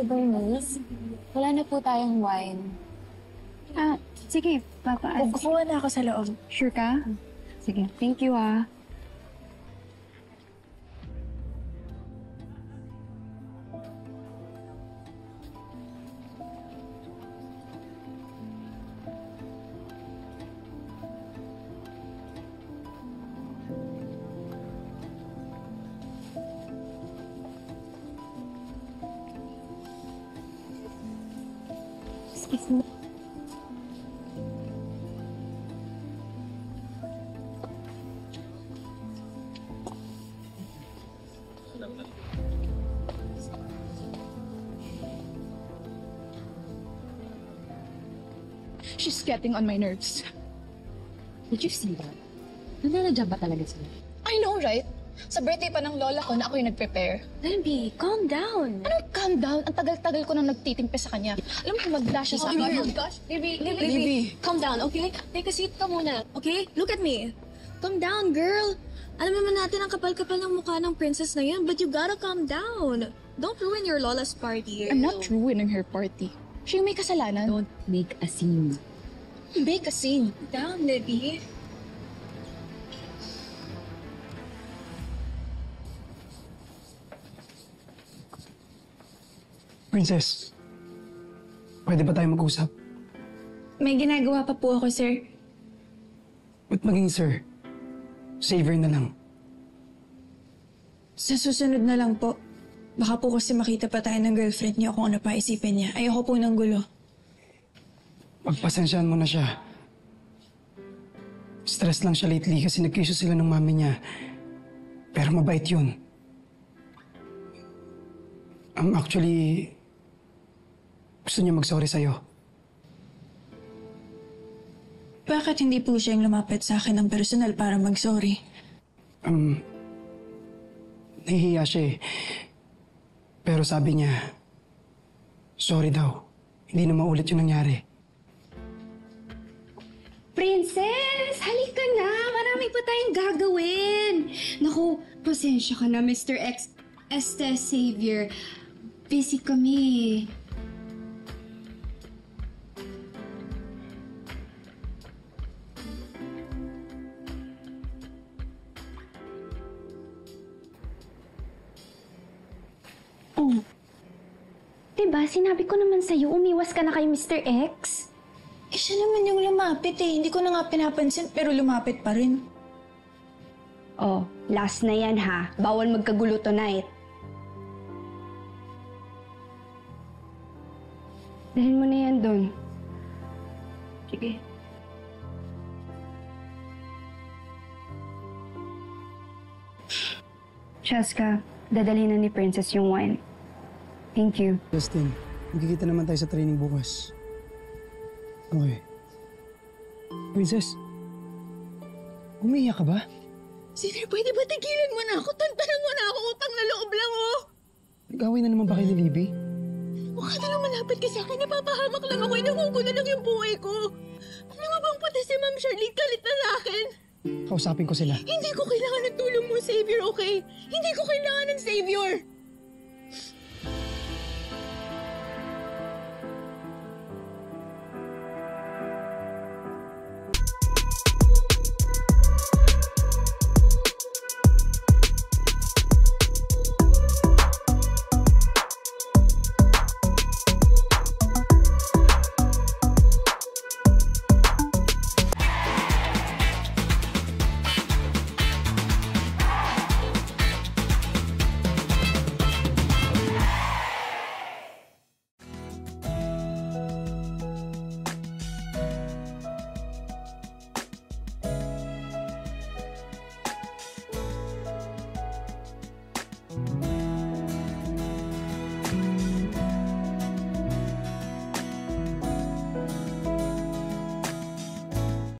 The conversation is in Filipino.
Bernice, wala na po tayong wine. Sige, Papa. Kukuha na ako sa loob. Sure ka? Sige, thank you Excuse me. She's getting on my nerves. Did you see that? Nananadya ba talaga sila? I know, right? Sa birthday pa ng lola ko na ako yung nag-prepare. Libby, calm down. Anong calm down? Ang tagal-tagal ko nang nagtitimpe sa kanya. Alam mo, magda siya sa akin. Oh my gosh. Libby, calm down, okay? Take a seat ka muna, okay? Look at me. Calm down, girl. Alam naman natin ang kapal-kapal ng mukha ng princess na yan, but you gotta calm down. Don't ruin your lola's party. I'm not ruining her party. Siya yung may kasalanan. Don't make a scene. Make a scene. Down, Libby. Princess, pwede ba tayo mag-usap? May ginagawa pa po ako, sir. Ba't maging sir? Savior na lang. Sa susunod na lang po. Baka po kasi makita pa tayo ng girlfriend niya kung ano pa isipin niya. Ayoko po ng gulo. Pagpasensyahan mo na siya. Stress lang siya lately kasi nagkisyo sila ng mami niya. Pero mabait yun. Actually, gusto niya mag-sorry sa'yo. Bakit hindi po siya yung lumapit sa akin ng personal para mag-sorry? Nahihiya siya eh. Pero sabi niya, sorry daw. Hindi na maulit yung nangyari. Princess, halika na. Marami pa tayong gagawin. Naku, pasensya ka na, Mr. X. Estes Xavier. Busy kami. Oh. Diba, sinabi ko naman sa'yo, umiwas ka na kay Mr. X. Eh, siya naman yung lumapit eh. Hindi ko na nga pinapansin, pero lumapit pa rin. Oh, last na yan ha. Bawal magkagulo tonight. Dalhin mo na yan doon. Sige. Cheska, dadalhin na ni Princess yung wine. Thank you. Justin, magkikita naman tayo sa training bukas. Okay. Princess, umiiyak ka ba? Xavier, pwede ba tigilan mo na ako? Tantanan mo na ako. Utang na loob lang, oh. Nag-away na naman ba kayo ni Libby? Mukha na lang malapit ka sa akin. Napapahamak lang ako. Inakuha na lang yung buhay ko. Ano nga bang pati si Ma'am Charlene galit na sa akin? Kausapin ko sila. Hindi ko kailangan ng tulong mo, Xavier, okay? Hindi ko kailangan ng Xavier.